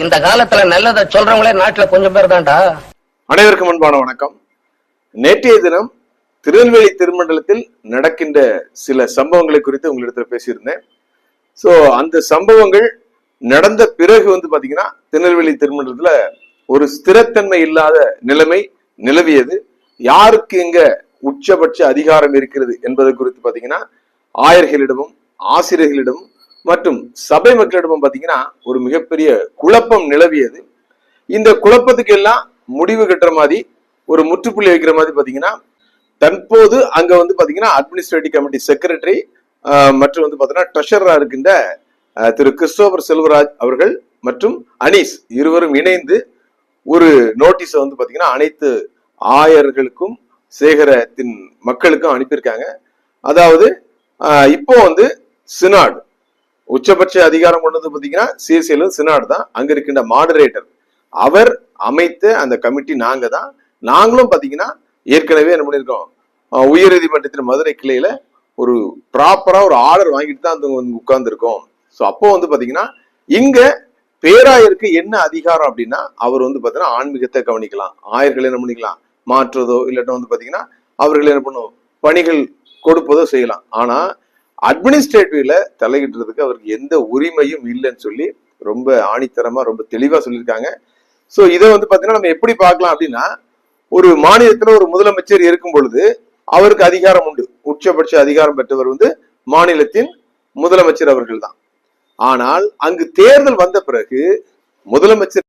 இந்த காலத்துல நல்லதை சொல்றவங்களே நாட்டுல கொஞ்சம் பேர் தான்டா. அனைவருக்கும் அன்பான வணக்கம். நேற்றைய தினம் திருநெல்வேலி திருமண்டலத்தில் நடக்கின்ற சில சம்பவங்களை குறித்து உங்களிடத்துல பேசியிருந்தேன். சோ அந்த சம்பவங்கள் நடந்த பிறகு பாத்தீங்கன்னா திருநெல்வேலி திருமண்டலத்துல ஒரு ஸ்திரத்தன்மை இல்லாத நிலைமை நிலவியது. யாருக்கு இங்க உச்சபட்ச அதிகாரம் இருக்கிறது என்பது குறித்து பாத்தீங்கன்னா ஆயர்களிடமும் ஆசிரியர்களிடமும் மற்றும் சபை மக்களிடமும் பாத்தீங்கன்னா ஒரு மிகப்பெரிய குழப்பம் நிலவியது. இந்த குழப்பத்துக்கு எல்லாம் முடிவு கட்டுற மாதிரி ஒரு முற்றுப்புள்ளி வைக்கிற மாதிரி பாத்தீங்கன்னா தற்போது அங்க பாத்தீங்கன்னா அட்மினிஸ்ட்ரேட்டிவ் கமிட்டி செக்ரட்டரி மற்றும் பாத்தீங்கன்னா ட்ரெஷரரா இருக்கின்ற திரு கிறிஸ்டோபர் செல்வராஜ் அவர்கள் மற்றும் அனீஸ் இருவரும் இணைந்து ஒரு நோட்டீஸை பாத்தீங்கன்னா அனைத்து ஆயர்களுக்கும் சேகரத்தின் மக்களுக்கும் அனுப்பியிருக்காங்க. அதாவது இப்போ சினாட் உச்சபட்ச அதிகாரம் கொண்டது பாத்தீங்கன்னா சிஎஸ்சியிலும் சினாட் தான். அங்க இருக்கின்ற மாடரேட்டர் அவர் அமைத்த அந்த கமிட்டி நாங்க தான். நாங்களும் பாத்தீங்கன்னா ஏற்கனவே என்ன பண்ணிருக்கோம், உயர் நீதிமன்றத்தின் மதுரை கிளையில ஒரு ப்ராப்பரா ஒரு ஆர்டர் வாங்கிட்டு தான் உட்கார்ந்து இருக்கோம். ஸோ அப்போ பாத்தீங்கன்னா இங்க பேராயருக்கு என்ன அதிகாரம் அப்படின்னா அவர் பாத்தீங்கன்னா ஆன்மீகத்தை கவனிக்கலாம், ஆயர்கள் என்ன பண்ணிக்கலாம் மாற்றுறதோ இல்லாட்ட பாத்தீங்கன்னா அவர்கள் என்ன பண்ணும் பணிகள் கொடுப்பதோ செய்யலாம். ஆனா அட்மினிஸ்ட்ரேட்டிவ்ல தலையிடுறதுக்கு அவருக்கு எந்த உரிமையும் இல்லைன்னு சொல்லி ரொம்ப ஆணித்தரமா ரொம்ப தெளிவா சொல்லியிருக்காங்க. சோ இதை பாத்தீங்கன்னா நம்ம எப்படி பார்க்கலாம் அப்படின்னா, ஒரு மாநிலத்துல ஒரு முதலமைச்சர் இருக்கும் பொழுது அவருக்கு அதிகாரம் உண்டு. உச்சபட்ச அதிகாரம் பெற்றவர் மாநிலத்தின் முதலமைச்சர் அவர்கள் தான். ஆனால் அங்கு தேர்தல் வந்த பிறகு முதலமைச்சர்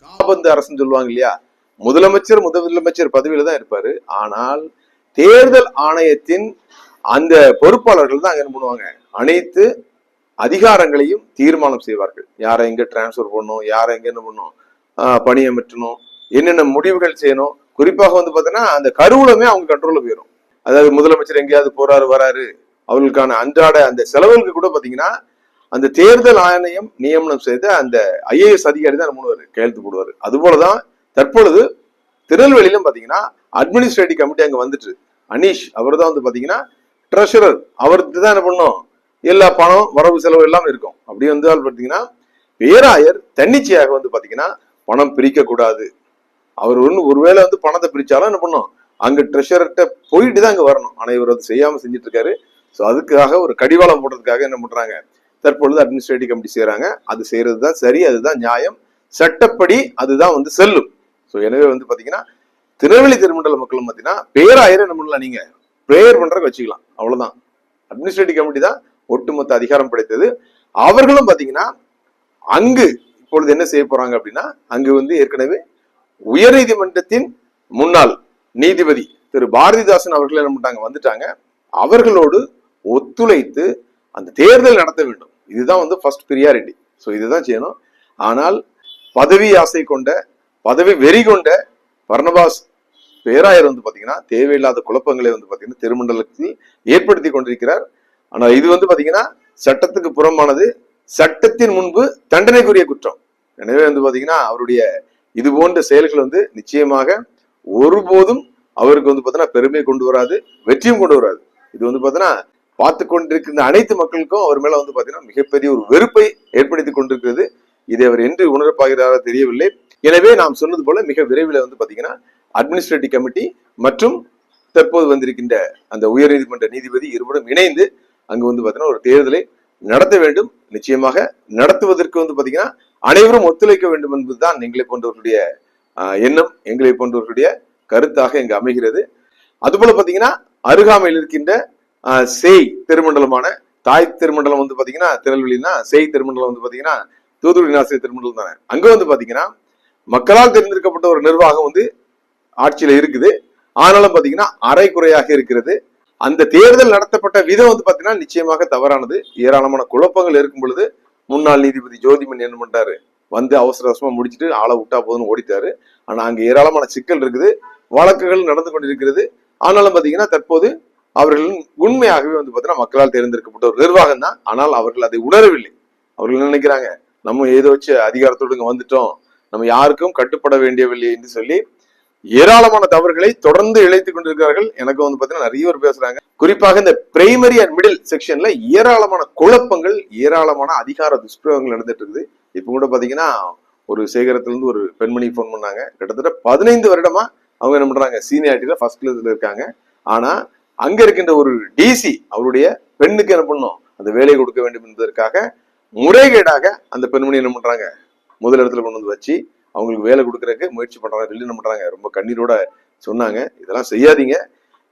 காபந்து அரசுன்னு சொல்லுவாங்க இல்லையா, முதலமைச்சர் பதவியில தான் இருப்பாரு. ஆனால் தேர்தல் ஆணையத்தின் அந்த பொறுப்பாளர்கள் தான் அங்க என்ன பண்ணுவாங்க, அனைத்து அதிகாரங்களையும் தீர்மானம் செய்வார்கள். யாரை எங்க டிரான்ஸ்பர் பண்ணணும், யாரை எங்க என்ன பண்ணணும் பணியமற்றணும், என்னென்ன முடிவுகள் செய்யணும். குறிப்பாக பாத்தீங்கன்னா அந்த கருவூலமே அவங்க கண்ட்ரோல்ல போயிடும். அதாவது முதலமைச்சர் எங்கேயாவது போறாரு வராரு, அவர்களுக்கான அன்றாட அந்த செலவுகளுக்கு கூட பாத்தீங்கன்னா அந்த தேர்தல் ஆணையம் நியமனம் செய்த அந்த ஐஏஎஸ் அதிகாரி தான் பண்ணுவாரு, கையெழுத்து போடுவாரு. அது போலதான் தற்பொழுது திருநெல்வேலியிலும் பாத்தீங்கன்னா அட்மினிஸ்ட்ரேட்டிவ் கமிட்டி அங்க வந்துட்டு அனீஷ் அவர் தான் பாத்தீங்கன்னா ட்ரெஷரர். அவருக்கு தான் என்ன பண்ணும் எல்லா பணம் வரவு செலவு எல்லாம் இருக்கும். அப்படி பாத்தீங்கன்னா பேராயர் தன்னிச்சையாக பாத்தீங்கன்னா பணம் பிரிக்க கூடாது. அவர் ஒருவேளை பணத்தை பிரிச்சாலும் என்ன பண்ணும் அங்க ட்ரெஷரர்கிட்ட போயிட்டு தான் அங்க வரணும். ஆனா இவர் செய்யாம செஞ்சுட்டு இருக்காரு. ஸோ அதுக்காக ஒரு கடிவாளம் போடுறதுக்காக என்ன பண்றாங்க, தற்பொழுது அட்மினிஸ்ட்ரேட்டிவ் கமிட்டி செய்யறாங்க. அது செய்யறதுதான் சரி, அதுதான் நியாயம், சட்டப்படி அதுதான் செல்லும். ஸோ எனவே பாத்தீங்கன்னா திருநெல்வேலி திருமண்டல மக்களும் பாத்தீங்கன்னா பேராயர் என்ன பண்ணலாம், நீங்க பிரேயர் பண்றதுக்கு வச்சுக்கலாம், அவ்வளவுதான். அட்மினிஸ்ட்ரேட்டிவ் கமிட்டி தான் ஒட்டுமொத்த அதிகாரம் படைத்தது. அவர்களும் பாத்தீங்கன்னா அங்கு இப்பொழுது என்ன செய்ய போறாங்க அப்படின்னா, அங்கு ஏற்கனவே உயர் நீதிமன்றத்தின் முன்னாள் நீதிபதி திரு பாரதிதாசன் அவர்கள் என்ன பண்ணிட்டாங்க வந்துட்டாங்க. அவர்களோடு ஒத்துழைத்து அந்த தேர்தல் நடத்த வேண்டும். இதுதான் ஃபர்ஸ்ட் பிரியாரிட்டி. ஸோ இதுதான் செய்யணும். ஆனால் பதவி ஆசை கொண்ட பதவி வெறி கொண்ட பர்னபாஸ் பேராயர் பாத்தீங்கன்னா தேவையில்லாத குழப்பங்களை பாத்தீங்கன்னா திருமண்டலத்தில் ஏற்படுத்தி கொண்டிருக்கிறார். ஆனால் இது பாத்தீங்கன்னா சட்டத்துக்கு புறமானது, சட்டத்தின் முன்பு தண்டனைக்குரிய குற்றம். எனவே பாத்தீங்கன்னா அவருடைய இது போன்ற செயல்கள் நிச்சயமாக ஒருபோதும் அவருக்கு பாத்தீங்கன்னா பெருமை கொண்டு வராது, வெற்றியும் கொண்டு வராது. இது பாத்தீங்கன்னா பார்த்து கொண்டிருக்கிற அனைத்து மக்களுக்கும் அவர் மேல பாத்தீங்கன்னா மிகப்பெரிய ஒரு வெறுப்பை ஏற்படுத்தி கொண்டிருக்கிறது. இதை அவர் என்று உணரப்பாகிறாரா தெரியவில்லை. எனவே நாம் சொன்னது போல மிக விரைவில் பாத்தீங்கன்னா அட்மினிஸ்ட்ரேட்டிவ் கமிட்டி மற்றும் தற்போது வந்திருக்கின்ற அந்த உயர் நீதிமன்ற நீதிபதி இருவரும் இணைந்து அங்கு பாத்தீங்கன்னா ஒரு தேர்தலை நடத்த வேண்டும். நிச்சயமாக நடத்துவதற்கு பாத்தீங்கன்னா அனைவரும் ஒத்துழைக்க வேண்டும் என்பதுதான் எங்களை போன்றவர்களுடைய எண்ணம், எங்களை போன்றவர்களுடைய கருத்தாக இங்கு அமைகிறது. அதுபோல பாத்தீங்கன்னா அருகாமையில் இருக்கின்ற சேய் திருமண்டலமான தாய் திருமண்டலம் பாத்தீங்கன்னா திருநெல்வேலினா சேய் திருமண்டலம் பாத்தீங்கன்னா தூத்துக்குடி ஆசிரியர் திருமண்டலம் தானே. அங்க பாத்தீங்கன்னா மக்களால் தேர்ந்தெடுக்கப்பட்ட ஒரு நிர்வாகம் ஆட்சியில இருக்குது. ஆனாலும் பாத்தீங்கன்னா அரைக்குறையாக இருக்கிறது. அந்த தேர்தல் நடத்தப்பட்ட விதம் பாத்தீங்கன்னா நிச்சயமாக தவறானது. ஏராளமான குழப்பங்கள் இருக்கும் பொழுது முன்னாள் நீதிபதி ஜோதிமன் என்ன பண்றாரு, அவசர அவசரமா முடிச்சுட்டு ஆளை விட்டா போதுன்னு ஓடிட்டாரு. ஆனா அங்க ஏராளமான சிக்கல் இருக்குது, வழக்குகள் நடந்து கொண்டிருக்கிறது. ஆனாலும் பாத்தீங்கன்னா தற்போது அவர்கள் உண்மையாகவே பாத்தீங்கன்னா மக்களால் தேர்ந்தெடுக்கப்பட்ட ஒரு நிர்வாகம் தான். ஆனால் அவர்கள் அதை உணரவில்லை. அவர்கள் நினைக்கிறாங்க நம்ம ஏதோ வச்சு அதிகாரத்தோடு வந்துட்டோம், நம்ம யாருக்கும் கட்டுப்பட வேண்டியவில்லை என்று சொல்லி ஏராளமான தவறுகளை தொடர்ந்து இழைத்துக் கொண்டிருக்கிறார்கள். எனக்கு பாத்தீங்கன்னா நிறைய பேர் பேசுறாங்க. குறிப்பாக இந்த பிரைமரி அண்ட் மிடில் செக்ஷன்ல ஏராளமான குழப்பங்கள், ஏராளமான அதிகார துஷ்பிரயோகங்கள் நடந்துட்டு இருக்குது. இப்ப கூட பாத்தீங்கன்னா ஒரு சேகரத்திலிருந்து ஒரு பெண்மணி போன் பண்ணாங்க. கிட்டத்தட்ட 15 வருடமா அவங்க என்ன பண்றாங்க, சீனியாரிட்டியில ஃபர்ஸ்ட் கிளாஸ்ல இருக்காங்க. ஆனா அங்க இருக்கின்ற ஒரு டிசி அவருடைய பெண்ணுக்கு என்ன பண்ணும், அந்த வேலையை கொடுக்க வேண்டும் என்பதற்காக முறைகேடாக அந்த பெண்மணி என்ன பண்றாங்க, முதல் இடத்துல கொண்டு வந்து வச்சு அவங்களுக்கு வேலை கொடுக்கறதுக்கு முயற்சி பண்றாங்க. சொல்லி என்ன பண்றாங்க, ரொம்ப கண்ணீரோட சொன்னாங்க, இதெல்லாம் செய்யாதீங்க,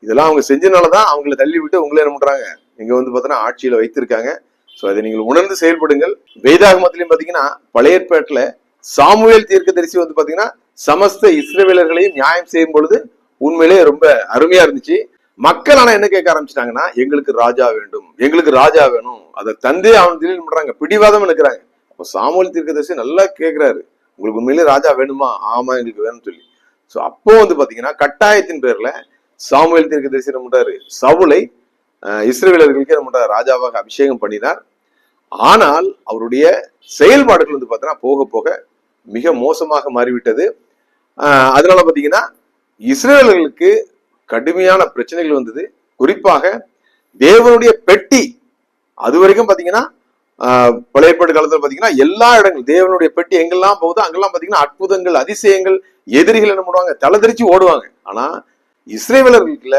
இதெல்லாம் அவங்க செஞ்சனாலதான் அவங்களை தள்ளி விட்டு உங்களை என்ன பண்றாங்க இங்க வந்து பாத்தீங்கன்னா ஆட்சியில வைத்திருக்காங்க. சோ அதை நீங்கள் உணர்ந்து செயல்படுங்கள். வேதாகமத்திலையும் பாத்தீங்கன்னா பழைய ஏற்பாட்டுல சாமுவேல் தீர்க்கதரிசி வந்து பாத்தீங்கன்னா சமஸ்த இஸ்ரவேலர்களையும் நியாயம் செய்யும் பொழுது உண்மையிலேயே ரொம்ப அருமையா இருந்துச்சு. மக்கள் ஆனா என்ன கேட்க ஆரம்பிச்சிட்டாங்கன்னா, எங்களுக்கு ராஜா வேண்டும், எங்களுக்கு ராஜா வேணும், அதை தந்தே அவன் திடீர்னு பண்றாங்க, பிடிவாதம் இருக்கிறாங்க. அப்போ சாமுவேல் தீர்க்கதரிசி நல்லா கேட்கிறாரு, உங்களுக்கு உண்மையிலேயே ராஜா வேணுமா? ஆமா எங்களுக்கு வேணும்னு சொல்லி. சோ அப்போ வந்து பாத்தீங்கன்னா கட்டாயத்தின் பேர்ல சாமுவேல் தீர்க்கதரிசி என்ன பண்றாரு, சவுலை இஸ்ரவேலர்களுக்கு என்ன பண்றாரு, ராஜாவாக அபிஷேகம் பண்ணினார். ஆனால் அவருடைய செயல்பாடுகள் வந்து பாத்தீங்கன்னா போக போக மிக மோசமாக மாறிவிட்டது. அதனால பாத்தீங்கன்னா இஸ்ரவேலர்களுக்கு கடுமையான பிரச்சனைகள் வந்தது. குறிப்பாக தேவனுடைய பெட்டி, அது வரைக்கும் பாத்தீங்கன்னா பழைய ஏற்பாடு காலத்துல பாத்தீங்கன்னா எல்லா இடங்களும் தேவனுடைய பெட்டி எங்கெல்லாம் போகுதோ அங்கெல்லாம் பாத்தீங்கன்னா அற்புதங்கள், அதிசயங்கள், எதிரிகள் என்ன பண்ணுவாங்க, தலைதறிச்சு ஓடுவாங்க. ஆனா இஸ்ரவேலர்களுக்குல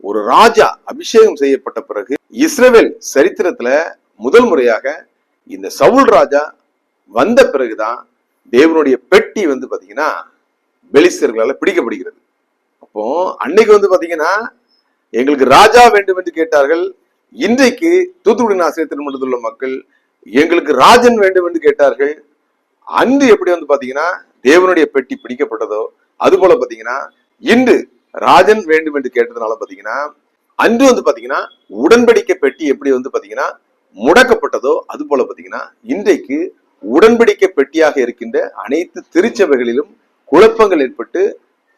ஒரு ராஜா அபிஷேகம் செய்யப்பட்ட பிறகு இஸ்ரவேல் சரித்திரத்துல முதல் முறையாக இந்த சவுல் ராஜா வந்த பிறகுதான் தேவனுடைய பெட்டி வந்து பாத்தீங்கன்னா பெலிஸ்தர்களால பிடிக்கப்படுகிறது. அப்போ அன்னைக்கு வந்து பாத்தீங்கன்னா எங்களுக்கு ராஜா வேண்டும் என்று கேட்டார்கள். இன்றைக்கு தூத்துக்குடி ஆசிரியர் திருமணத்தில் உள்ள மக்கள் எங்களுக்கு ராஜன் வேண்டும் என்று கேட்டார்கள். அன்று எப்படி வந்து பாத்தீங்கன்னா தேவனுடைய பெட்டி பிடிக்கப்பட்டதோ அது போல பாத்தீங்கன்னா இன்று ராஜன் வேண்டும் என்று கேட்டதுனால பாத்தீங்கன்னா அன்று வந்து பாத்தீங்கன்னா உடன்படிக்கை பெட்டி எப்படி வந்து பாத்தீங்கன்னா முடக்கப்பட்டதோ அது போல பாத்தீங்கன்னா இன்றைக்கு உடன்படிக்கை பெட்டியாக இருக்கின்ற அனைத்து திருச்சபைகளிலும் குழப்பங்கள் ஏற்பட்டு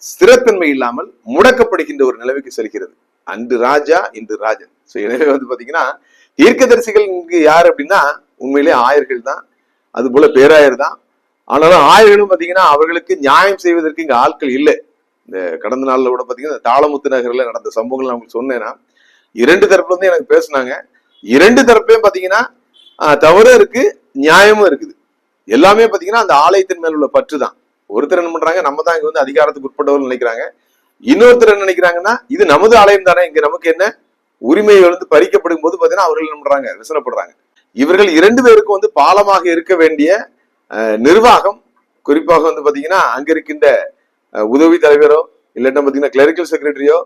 ஸ்திரத்தன்மை இல்லாமல் முடக்கப்படுகின்ற ஒரு நிலைமைக்கு செல்கிறது. அன்று ராஜா இன்று ராஜன். சோ எனவே வந்து பாத்தீங்கன்னா தீர்க்கதரிசிகள் இங்கு யார் அப்படின்னா உண்மையிலே ஆயர்கள் தான், அது போல பேராயர் தான். ஆனாலும் ஆயர்களும் பாத்தீங்கன்னா அவர்களுக்கு நியாயம் செய்வதற்கு இங்க ஆட்கள் இல்லை. இந்த கடந்த நாள்ல கூட பாத்தீங்கன்னா தாளமுத்து நகர்ல நடந்த சம்பவங்கள் நான் உங்களுக்கு சொன்னேன்னா 2 தரப்புல இருந்து எனக்கு பேசினாங்க. 2 தரப்பையும் பாத்தீங்கன்னா தவறும் இருக்கு, நியாயமும் இருக்குது. எல்லாமே பாத்தீங்கன்னா அந்த ஆலயத்தின் மேல் உள்ள பற்று தான். ஒருத்தர் என்ன பண்றாங்க, நம்ம தான் இங்க வந்து அதிகாரத்துக்கு உட்பட்டவர்கள் நினைக்கிறாங்க. இன்னொருத்தர் என்ன நினைக்கிறாங்கன்னா, இது நமது ஆலயம் தானே, இங்க நமக்கு என்ன உரிமை வந்து பறிக்கப்படும் போது பாத்தீங்கன்னா அவர்கள் என்ன பண்றாங்க, விசனப்படுறாங்க. இவர்கள் 2 பேருக்கும் வந்து பாலமாக இருக்க வேண்டிய நிர்வாகம், குறிப்பாக வந்து பாத்தீங்கன்னா அங்க இருக்கின்ற உதவி தலைவரோ இல்லட்டா பாத்தீங்கன்னா கிளரிக்கல் செக்ரட்டரியோ,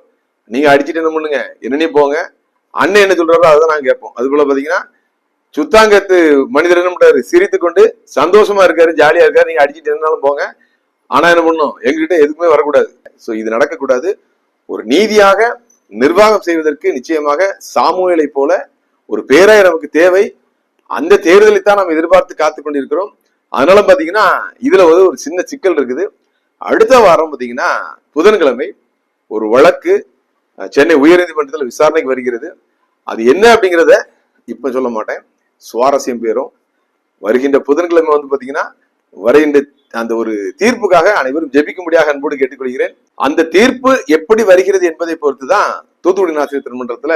நீங்க அடிச்சுட்டு என்ன பண்ணுங்க, என்னன்னே போங்க, அண்ணன் என்ன சொல்றாரோ அதான் நாங்க கேட்போம். அது போல பாத்தீங்கன்னா சுத்தாங்கத்து மனிதர் என்ன பண்றாரு, சிரித்து கொண்டு சந்தோஷமா இருக்காரு, ஜாலியா இருக்காரு, நீங்க அடிச்சுட்டு இருந்தாலும் போங்க, ஆனா என்ன பண்ணும், எங்ககிட்ட எதுக்குமே வரக்கூடாது. சோ இது நடக்கக்கூடாது. ஒரு நீதியாக நிர்வாகம் செய்வதற்கு நிச்சயமாக சாமுவேலை போல ஒரு பேராயர் நமக்கு தேவை. அந்த தேர்தலை தான் நம்ம எதிர்பார்த்து காத்து கொண்டிருக்கிறோம். அதனால பாத்தீங்கன்னா இதுல ஒரு சின்ன சிக்கல் இருக்குது. அடுத்த வாரம் பாத்தீங்கன்னா புதன்கிழமை ஒரு வழக்கு சென்னை உயர்நீதிமன்றத்தில் விசாரணைக்கு வருகிறது. அது என்ன அப்படிங்கிறத இப்ப சொல்ல மாட்டேன், சுவாரஸ்யம் பேரும். வருகின்ற புதன்கிழமை வந்து பாத்தீங்கன்னா வருகின்ற அந்த ஒரு தீர்ப்புக்காக அனைவரும் ஜெபிக்கும்படியாக அன்போடு கேட்டுக்கொள்கிறேன். அந்த தீர்ப்பு எப்படி வருகிறது என்பதை பொறுத்துதான் தூத்துக்குடி ஆசிரியர் திருமன்றத்துல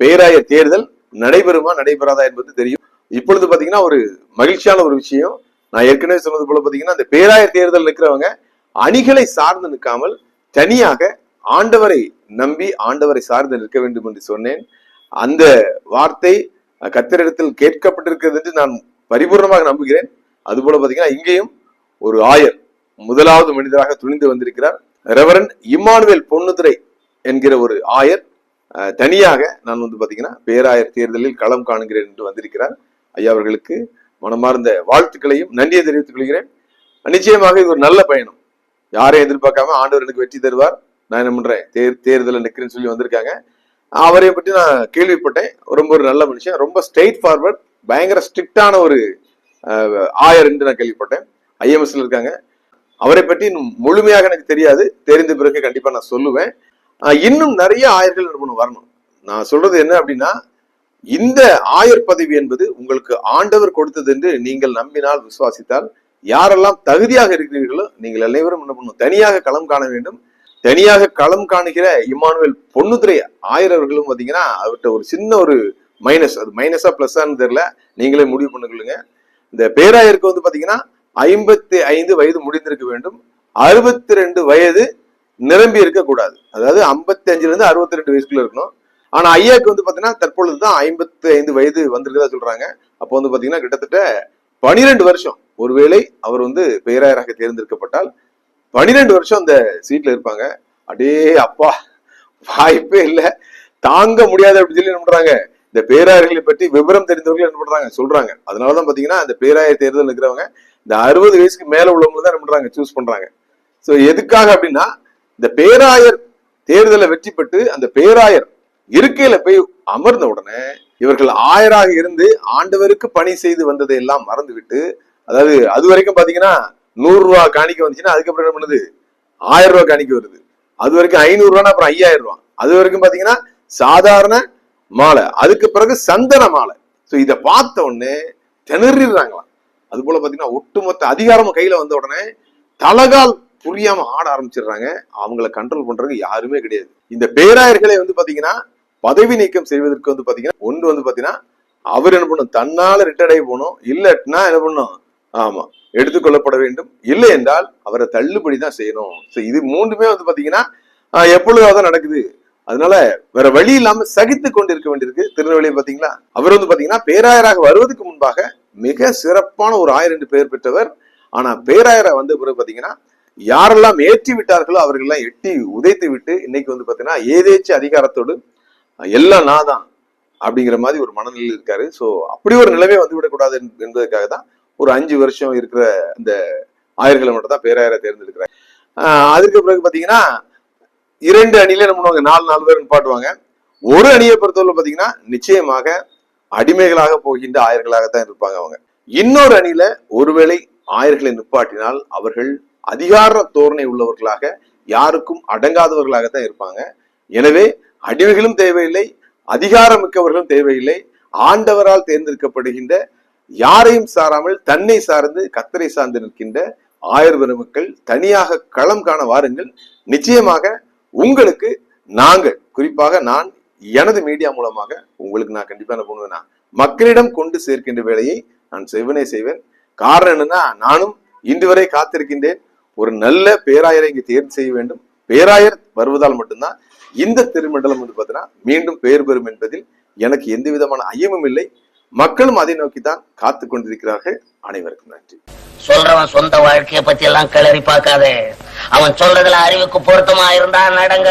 பேராயர் தேர்தல் நடைபெறுமா நடைபெறாதா என்பது தெரியும். இப்பொழுது பாத்தீங்கன்னா ஒரு மகிழ்ச்சியான ஒரு விஷயம், நான் ஏற்கனவே சொன்னது போல பாத்தீங்கன்னா அந்த பேராயர் தேர்தல் நிற்கிறவங்க அணிகளை சார்ந்து நிற்காமல் தனியாக ஆண்டவரை நம்பி ஆண்டவரை சார்ந்து நிற்க வேண்டும் என்று சொன்னேன். அந்த வார்த்தை கர்த்தரிடத்தில் கேட்கப்பட்டிருக்கிறது என்று நான் பரிபூர்ணமாக நம்புகிறேன். அது போல பாத்தீங்கன்னா இங்கேயும் ஒரு ஆயர் முதலாவது மனிதராக துணிந்து வந்திருக்கிறார். ரெவரண்ட் இம்மானுவேல் பொன்னுத்துரை என்கிற ஒரு ஆயர் தனியாக நான் வந்து பாத்தீங்கன்னா பேராயர் தேர்தலில் களம் காணுகிறேன் என்று வந்திருக்கிறார். ஐயா அவர்களுக்கு மனமார்ந்த வாழ்த்துக்களையும் நன்றியை தெரிவித்துக் கொள்கிறேன். நிச்சயமாக இது ஒரு நல்ல பயணம், யாரையும் எதிர்பார்க்காம ஆண்டவர் எனக்கு வெற்றி தருவார், நான் என்ன பண்றேன் தேர்தலில் நிற்கிறேன்னு சொல்லி வந்திருக்காங்க. அவரை பற்றி நான் கேள்விப்பட்டேன், ரொம்ப ஒரு நல்ல மனுஷன், ரொம்ப ஸ்ட்ரெயிட் ஃபார்வர்ட், பயங்கர ஸ்ட்ரிக்டான ஒரு ஆயர் என்று நான் கேள்விப்பட்டேன். ஐஎம்எஸ்ல இருக்காங்க. அவரை பற்றி முழுமையாக எனக்கு தெரியாது, தெரிந்த பிறகு கண்டிப்பா நான் சொல்லுவேன். இன்னும் நிறைய ஆயர்கள் வரணும். நான் சொல்றது என்ன அப்படின்னா, இந்த ஆயர் பதவி என்பது உங்களுக்கு ஆண்டவர் கொடுத்தது என்று நீங்கள் நம்பினால் விசுவாசித்தால் யாரெல்லாம் தகுதியாக இருக்கிறீர்களோ நீங்கள் அனைவரும் என்ன பண்ணணும், தனியாக களம் காண வேண்டும். தனியாக களம் காணுகிற இம்மானுவேல் பொன்னுத்துரை ஆயர் அவர்களும் பாத்தீங்கன்னா அவர்கிட்ட ஒரு சின்ன ஒரு மைனஸ், அது மைனஸா பிளஸ்ஸான்னு தெரியல, நீங்களே முடிவு பண்ணிக்கொள்ளுங்க. இந்த பேராயருக்கு வந்து பாத்தீங்கன்னா 55 வயது முடிந்திருக்க வேண்டும். 62 வயது நிரம்பி இருக்க கூடாது. அதாவது 55ல இருந்து 62 வயசுக்குள்ள இருக்கணும். ஆனா ஐயாக்கு வந்து பாத்தீங்கன்னா தற்பொழுதுதான் 55 வயது வந்திருக்கதா சொல்றாங்க. அப்போ வந்து பாத்தீங்கன்னா கிட்டத்தட்ட 12 வருஷம், ஒருவேளை அவர் வந்து பேராயராக தேர்ந்தெடுக்கப்பட்டால் 12 வருஷம் அந்த சீட்ல இருப்பாங்க. அடே அப்பா, வாய்ப்பே இல்ல, தாங்க முடியாது அப்படின்னு சொல்லி என்ன பண்றாங்க, இந்த பேராயர்களை பற்றி விவரம் தெரிந்தவர்கள் என்ன பண்றாங்க சொல்றாங்க. அதனாலதான் பாத்தீங்கன்னா இந்த பேராயர் தேர்தல் இருக்கிறவங்க இந்த 60 வயசுக்கு மேல உள்ளவங்க தான் என்ன பண்றாங்க சூஸ் பண்றாங்க. சோ எதுக்காக அப்படின்னா, இந்த பேராயர் தேர்தலை வெற்றி பெற்று அந்த பேராயர் இருக்கையில போய் அமர்ந்த உடனே இவர்கள் ஆயராக இருந்து ஆண்டவருக்கு பணி செய்து வந்ததை எல்லாம் மறந்துவிட்டு, அதாவது அது வரைக்கும் பாத்தீங்கன்னா 100 ரூபாய் காணிக்க வந்துச்சுன்னா அதுக்கப்புறம் என்ன பண்ணுது, 1000 ரூபாய் காணிக்க வருது. அது வரைக்கும் 500 ரூபாய், அப்புறம் 5000 ரூபாய். அது வரைக்கும் பாத்தீங்கன்னா சாதாரண மாலை, அதுக்கு பிறகு சந்தன மாலை. சோ இத பார்த்த உடனே திணறிடுறாங்களாம். அது போல பாத்தீங்கன்னா ஒட்டுமொத்த அதிகாரமும் கையில வந்த உடனே தலகால் புரியாம ஆட ஆரம்பிச்சிடுறாங்க. அவங்களை கண்ட்ரோல் பண்றதுக்கு யாருமே கிடையாது. இந்த பேராயர்களை வந்து பாத்தீங்கன்னா பதவி நீக்கம் செய்வதற்கு வந்து பாத்தீங்கன்னா ஒன்று வந்து பாத்தீங்கன்னா அவர் என்ன பண்ணும், தன்னால ரிட்டையர்ட் ஆகி போகணும், இல்லைன்னா என்ன பண்ணும், ஆமா எடுத்துக்கொள்ளப்பட வேண்டும், இல்லை என்றால் அவரை தள்ளுபடிதான் செய்யணும். இது மூன்றுமே வந்து பாத்தீங்கன்னா எப்பொழுதாவது நடக்குது. அதனால வேற வழி இல்லாம சகித்து கொண்டு இருக்க வேண்டியிருக்கு. திருநெல்வேலி பாத்தீங்களா, அவர் வந்து பாத்தீங்கன்னா பேராயராக வருவதற்கு முன்பாக மிக சிறப்பான ஒரு 1000 பேர் பெற்றவர். ஆனா பேராயரா வந்த பிறகு பாத்தீங்கன்னா யாரெல்லாம் ஏற்றி விட்டார்களோ அவர்களெல்லாம் எட்டி உதைத்து விட்டு இன்னைக்கு வந்து பாத்தீங்கன்னா ஏதேச்சு அதிகாரத்தோடு எல்லாம் நான் தான் அப்படிங்கிற மாதிரி ஒரு மனநிலையில் இருக்காரு. சோ அப்படி ஒரு நிலைமை வந்து விடக்கூடாது என்பதற்காக தான் ஒரு 5 வருஷம் இருக்கிற இந்த ஆயர்களை மட்டும் தான் பேராயரை தேர்ந்தெடுக்கிறார். அதுக்கு பிறகு பாத்தீங்கன்னா 2 அணியில என்ன பண்ணுவாங்க, 4 பேர் நிப்பாட்டுவாங்க. ஒரு அணியை பொறுத்தவரை பாத்தீங்கன்னா நிச்சயமாக அடிமைகளாக போகின்ற ஆயர்களாகத்தான் இருப்பாங்க அவங்க. இன்னொரு அணியில ஒருவேளை ஆயர்களை நிப்பாட்டினால் அவர்கள் அதிகார தோரணை உள்ளவர்களாக, யாருக்கும் அடங்காதவர்களாகத்தான் இருப்பாங்க. எனவே அடிமைகளும் தேவையில்லை, அதிகாரம் மிக்கவர்களும் தேவையில்லை. ஆண்டவரால் தேர்ந்தெடுக்கப்படுகின்ற, யாரையும் சாராமல் தன்னை சார்ந்து கர்த்தரை சார்ந்து நிற்கின்ற ஆயர் பெருமக்கள் தனியாக களம் காண வாருங்கள். நிச்சயமாக உங்களுக்கு நாங்கள், குறிப்பாக நான் எனது மீடியா மூலமாக உங்களுக்கு நான் கண்டிப்பா என்ன பண்ணுவேன்னா மக்களிடம் கொண்டு சேர்க்கின்ற வேலையை நான் செய்வேன். காரணம் என்னன்னா, நானும் இன்று வரை காத்திருக்கின்றேன். ஒரு நல்ல பேராயரை இங்கு தேர்வு செய்ய வேண்டும். பேராயர் வருவதால் மட்டும்தான் இந்த திருமண்டலம் வந்து பார்த்தீங்கன்னா மீண்டும் பெயர் பெறும் என்பதில் எனக்கு எந்த விதமான ஐயமும் இல்லை. மக்களும் அதை நோக்கித்தான் காத்து கொண்டிருக்கிறார்கள். அனைவருக்கும் நன்றி. சொல்றவன் சொந்த வாழ்க்கையை பத்தி எல்லாம் கிளறி பார்க்காதே. அவன் சொல்றதுல அறிவுக்கு பொருத்தமா இருந்தா நடங்க.